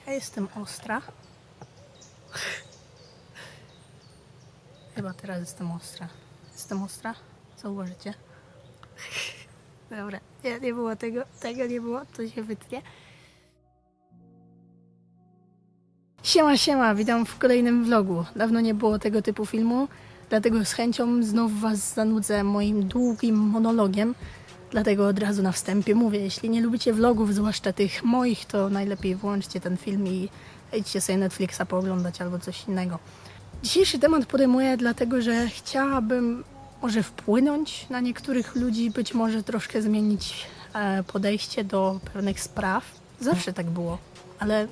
Ja jestem ostra. Chyba teraz jestem ostra. Jestem ostra? Co uważacie? Dobra, nie było tego nie było, to się wytnie. Siema, witam w kolejnym vlogu. Dawno nie było tego typu filmu, dlatego z chęcią znów was zanudzę moim długim monologiem. Dlatego od razu na wstępie mówię, jeśli nie lubicie vlogów, zwłaszcza tych moich, to najlepiej włączcie ten film i idźcie sobie Netflixa pooglądać albo coś innego. Dzisiejszy temat podejmuję dlatego, że chciałabym może wpłynąć na niektórych ludzi, być może troszkę zmienić podejście do pewnych spraw. Zawsze tak było, ale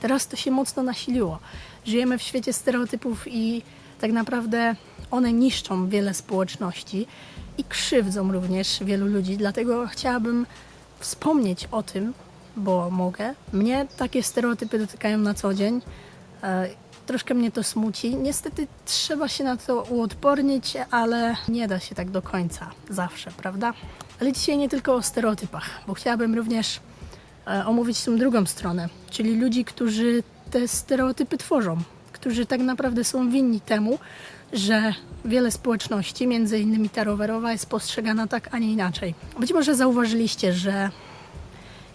teraz to się mocno nasiliło. Żyjemy w świecie stereotypów i tak naprawdę one niszczą wiele społeczności i krzywdzą również wielu ludzi. Dlatego chciałabym wspomnieć o tym, bo mogę. Mnie takie stereotypy dotykają na co dzień. Troszkę mnie to smuci. Niestety trzeba się na to uodpornić, ale nie da się tak do końca zawsze, prawda? Ale dzisiaj nie tylko o stereotypach, bo chciałabym również omówić tą drugą stronę, czyli ludzi, którzy te stereotypy tworzą, którzy tak naprawdę są winni temu, że wiele społeczności, między innymi ta rowerowa, jest postrzegana tak, a nie inaczej. Być może zauważyliście, że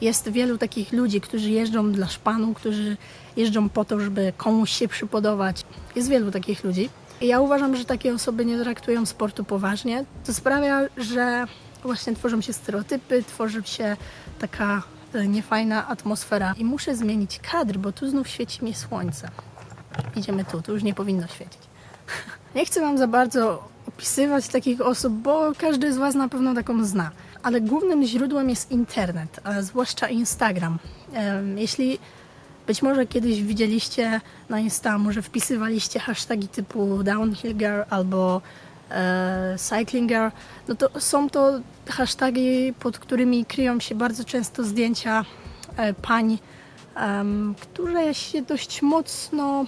jest wielu takich ludzi, którzy jeżdżą dla szpanu, którzy jeżdżą po to, żeby komuś się przypodobać. Jest wielu takich ludzi. I ja uważam, że takie osoby nie traktują sportu poważnie. To sprawia, że właśnie tworzą się stereotypy, tworzy się taka niefajna atmosfera. I muszę zmienić kadr, bo tu znów świeci mi słońce. Idziemy tu już nie powinno świecić. Nie chcę wam za bardzo opisywać takich osób, bo każdy z was na pewno taką zna. Ale głównym źródłem jest internet, a zwłaszcza Instagram. Jeśli być może kiedyś widzieliście na Insta, może wpisywaliście hasztagi typu downhill girl albo cycling girl, no to są to hasztagi, pod którymi kryją się bardzo często zdjęcia pań, które się dość mocno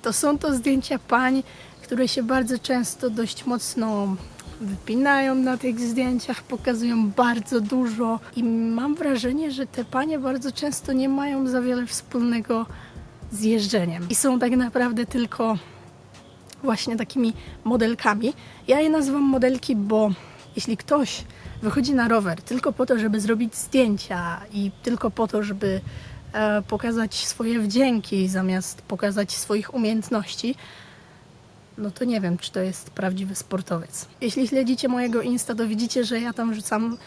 to są to zdjęcia pań, które się bardzo często dość mocno wypinają na tych zdjęciach, pokazują bardzo dużo i mam wrażenie, że te panie bardzo często nie mają za wiele wspólnego z jeżdżeniem i są tak naprawdę tylko właśnie takimi modelkami. Ja je nazywam modelki, bo jeśli ktoś wychodzi na rower tylko po to, żeby zrobić zdjęcia i tylko po to, żeby pokazać swoje wdzięki zamiast pokazać swoich umiejętności, no to nie wiem, czy to jest prawdziwy sportowiec. Jeśli śledzicie mojego Insta, to widzicie, że ja tam rzucam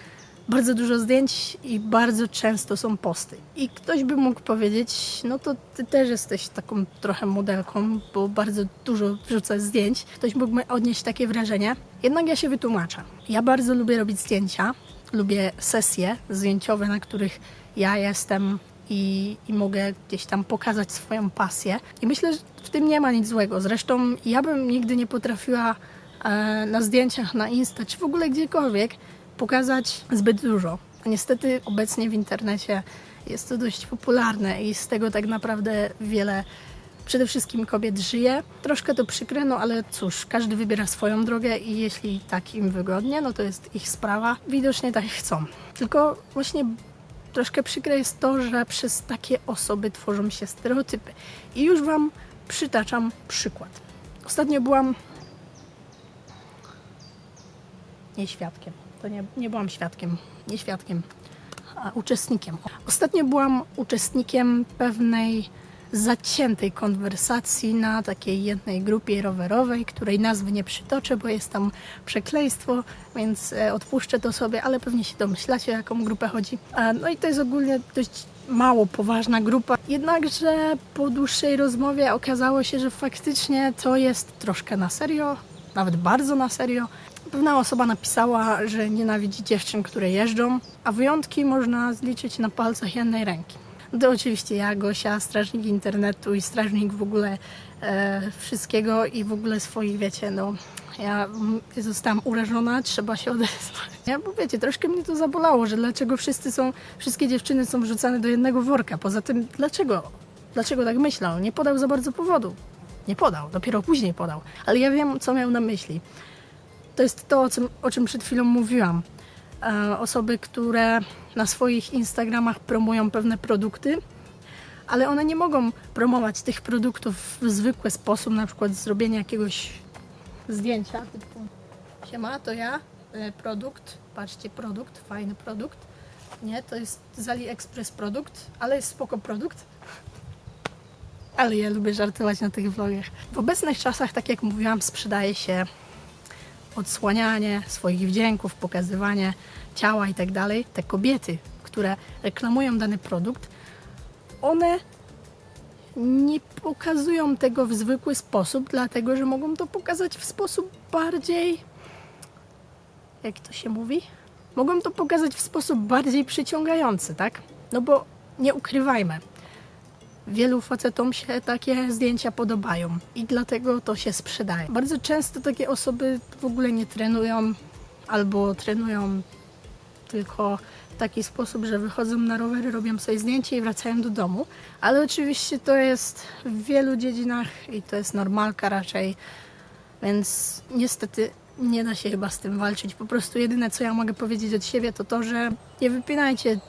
bardzo dużo zdjęć i bardzo często są posty. I ktoś by mógł powiedzieć, no to ty też jesteś taką trochę modelką, bo bardzo dużo wrzucasz zdjęć. Ktoś mógłby odnieść takie wrażenie. Jednak ja się wytłumaczę. Ja bardzo lubię robić zdjęcia, lubię sesje zdjęciowe, na których ja jestem i mogę gdzieś tam pokazać swoją pasję. I myślę, że w tym nie ma nic złego. Zresztą ja bym nigdy nie potrafiła na zdjęciach na Insta, czy w ogóle gdziekolwiek pokazać zbyt dużo. A niestety obecnie w internecie jest to dość popularne i z tego tak naprawdę wiele, przede wszystkim kobiet żyje. Troszkę to przykre, no ale cóż, każdy wybiera swoją drogę i jeśli tak im wygodnie, no to jest ich sprawa. Widocznie tak chcą. Tylko właśnie troszkę przykre jest to, że przez takie osoby tworzą się stereotypy. I już wam przytaczam przykład. Ostatnio byłam uczestnikiem. Ostatnio byłam uczestnikiem pewnej zaciętej konwersacji na takiej jednej grupie rowerowej, której nazwy nie przytoczę, bo jest tam przekleństwo, więc odpuszczę to sobie, ale pewnie się domyślacie, o jaką grupę chodzi. No i to jest ogólnie dość mało poważna grupa, jednakże po dłuższej rozmowie okazało się, że faktycznie to jest troszkę na serio, nawet bardzo na serio. Pewna osoba napisała, że nienawidzi dziewczyn, które jeżdżą, a wyjątki można zliczyć na palcach jednej ręki. No to oczywiście ja, Gosia, strażnik internetu i strażnik w ogóle wszystkiego i w ogóle swoich, wiecie, no ja zostałam urażona, trzeba się odezwać. Ja, bo wiecie, troszkę mnie to zabolało, że dlaczego wszystkie dziewczyny są wrzucane do jednego worka. Poza tym, dlaczego tak myślał? Nie podał za bardzo powodu. Nie podał, dopiero później podał. Ale ja wiem, co miał na myśli. To jest to, o czym przed chwilą mówiłam. osoby, które na swoich Instagramach promują pewne produkty, ale one nie mogą promować tych produktów w zwykły sposób, na przykład zrobienie jakiegoś zdjęcia typu siema, to ja, produkt, patrzcie, produkt, fajny produkt. Nie, to jest z AliExpress produkt, ale jest spoko produkt. Ale ja lubię żartować na tych vlogach. W obecnych czasach, tak jak mówiłam, sprzedaje się odsłanianie swoich wdzięków, pokazywanie ciała i tak dalej. Te kobiety, które reklamują dany produkt, one nie pokazują tego w zwykły sposób, dlatego że mogą to pokazać w sposób bardziej, jak to się mówi? Mogą to pokazać w sposób bardziej przyciągający, tak? No bo nie ukrywajmy, wielu facetom się takie zdjęcia podobają i dlatego to się sprzedaje. Bardzo często takie osoby w ogóle nie trenują albo trenują tylko w taki sposób, że wychodzą na rowery, robią sobie zdjęcie i wracają do domu. Ale oczywiście to jest w wielu dziedzinach i to jest normalka raczej, więc niestety nie da się chyba z tym walczyć. Po prostu jedyne, co ja mogę powiedzieć od siebie, to to, że nie wypinajcie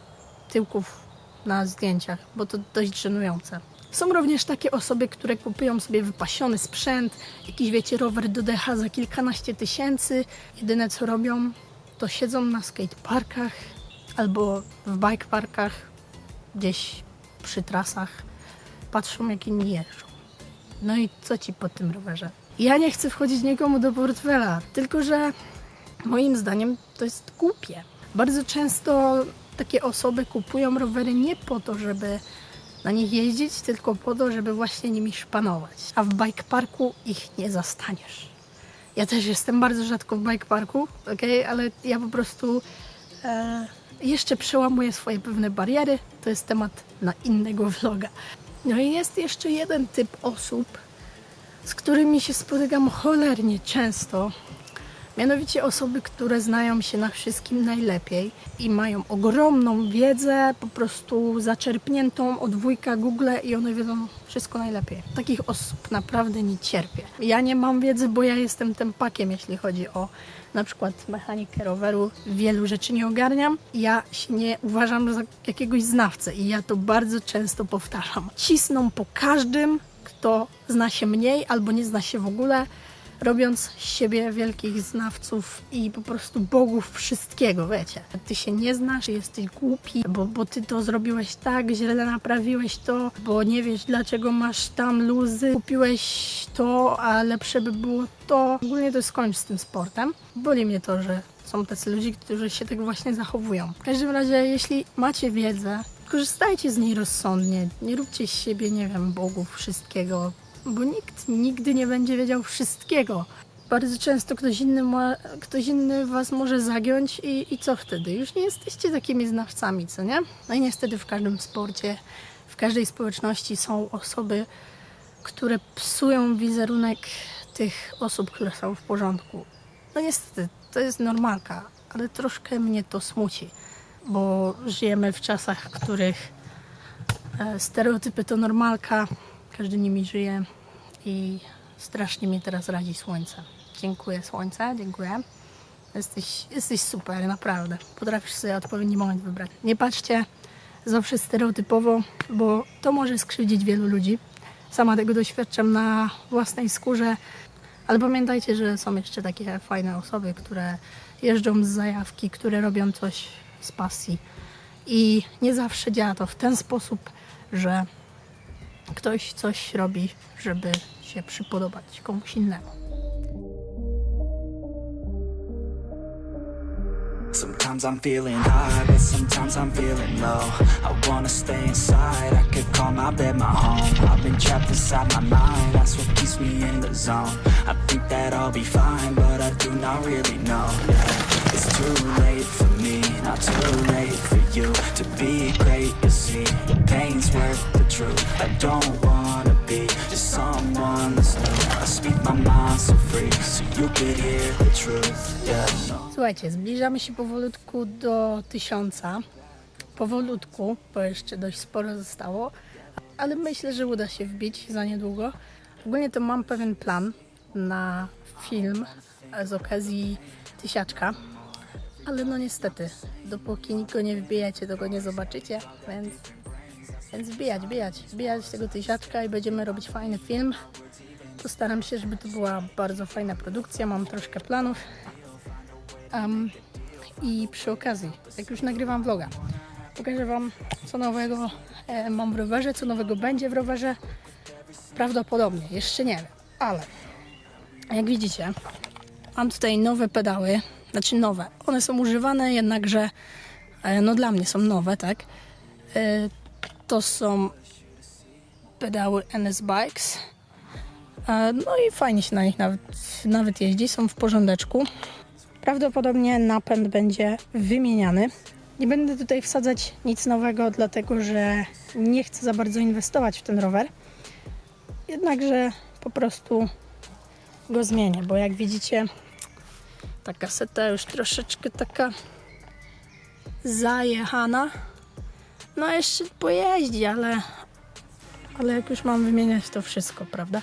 tyłków na zdjęciach, bo to dość żenujące. Są również takie osoby, które kupują sobie wypasiony sprzęt, jakiś, wiecie, rower do DH za kilkanaście tysięcy. Jedyne, co robią, to siedzą na skateparkach albo w bikeparkach, gdzieś przy trasach, patrzą, jak inni jeżdżą. No i co ci po tym rowerze? Ja nie chcę wchodzić nikomu do portfela, tylko że moim zdaniem to jest głupie. Bardzo często takie osoby kupują rowery nie po to, żeby na nich jeździć, tylko po to, żeby właśnie nimi szpanować. A w bikeparku ich nie zastaniesz. Ja też jestem bardzo rzadko w bikeparku, okay? Ale ja po prostu jeszcze przełamuję swoje pewne bariery. To jest temat na innego vloga. No i jest jeszcze jeden typ osób, z którymi się spotykam cholernie często. Mianowicie osoby, które znają się na wszystkim najlepiej i mają ogromną wiedzę, po prostu zaczerpniętą od wujka Google i one wiedzą wszystko najlepiej. Takich osób naprawdę nie cierpię. Ja nie mam wiedzy, bo ja jestem tempakiem, jeśli chodzi o na przykład mechanikę roweru. Wielu rzeczy nie ogarniam. Ja się nie uważam za jakiegoś znawcę i ja to bardzo często powtarzam. Cisną po każdym, kto zna się mniej albo nie zna się w ogóle, robiąc z siebie wielkich znawców i po prostu bogów wszystkiego, wiecie. Ty się nie znasz, jesteś głupi, bo ty to zrobiłeś tak, źle naprawiłeś to, bo nie wiesz, dlaczego masz tam luzy, kupiłeś to, a lepsze by było to. Ogólnie to skończ z tym sportem. Boli mnie to, że są tacy ludzie, którzy się tak właśnie zachowują. W każdym razie, jeśli macie wiedzę, korzystajcie z niej rozsądnie. Nie róbcie z siebie, nie wiem, bogów wszystkiego, bo nikt nigdy nie będzie wiedział wszystkiego. Bardzo często ktoś inny was może zagiąć i co wtedy? Już nie jesteście takimi znawcami, co nie? No i niestety w każdym sporcie, w każdej społeczności są osoby, które psują wizerunek tych osób, które są w porządku. No niestety, to jest normalka, ale troszkę mnie to smuci, bo żyjemy w czasach, w których stereotypy to normalka, każdy nimi żyje i strasznie mnie teraz radzi słońce. Dziękuję słońce, dziękuję. Jesteś super, naprawdę. Potrafisz sobie odpowiedni moment wybrać. Nie patrzcie zawsze stereotypowo, bo to może skrzywdzić wielu ludzi. Sama tego doświadczam na własnej skórze, ale pamiętajcie, że są jeszcze takie fajne osoby, które jeżdżą z zajawki, które robią coś z pasji. I nie zawsze działa to w ten sposób, że ktoś coś robi, żeby się przypodobać komuś innemu. Sometimes I'm feeling high, but sometimes I'm feeling low. I wanna stay inside, I could call my bed my home. I've been trapped inside my mind, that's what keeps me in the zone. I think that I'll be fine, but I do not really know. Yeah. It's too late for me, not too late for you. To be great, you see, the pain's worth the truth. I don't wanna be just someone that's new. I speak my mind so free, so you could hear the truth. Yeah, no. Słuchajcie, zbliżamy się powolutku do 1000. Powolutku, bo jeszcze dość sporo zostało, ale myślę, że uda się wbić za niedługo. Ogólnie to mam pewien plan na film z okazji 1000. Ale no niestety, dopóki nikt go nie wbijacie, to go nie zobaczycie, więc wbijać tego tysiaczka i będziemy robić fajny film. Postaram się, żeby to była bardzo fajna produkcja, mam troszkę planów. I przy okazji, jak już nagrywam vloga, pokażę Wam, co nowego mam w rowerze, co nowego będzie w rowerze. Prawdopodobnie, jeszcze nie wiem, ale jak widzicie, mam tutaj nowe pedały, znaczy nowe. One są używane, jednakże no dla mnie są nowe, tak? To są pedały NS Bikes. No i fajnie się na nich nawet jeździ, są w porządeczku. Prawdopodobnie napęd będzie wymieniany. Nie będę tutaj wsadzać nic nowego, dlatego że nie chcę za bardzo inwestować w ten rower. Jednakże po prostu go zmienię, bo jak widzicie, ta kaseta już troszeczkę taka zajechana. No jeszcze pojeździ, ale jak już mam wymieniać to wszystko, prawda?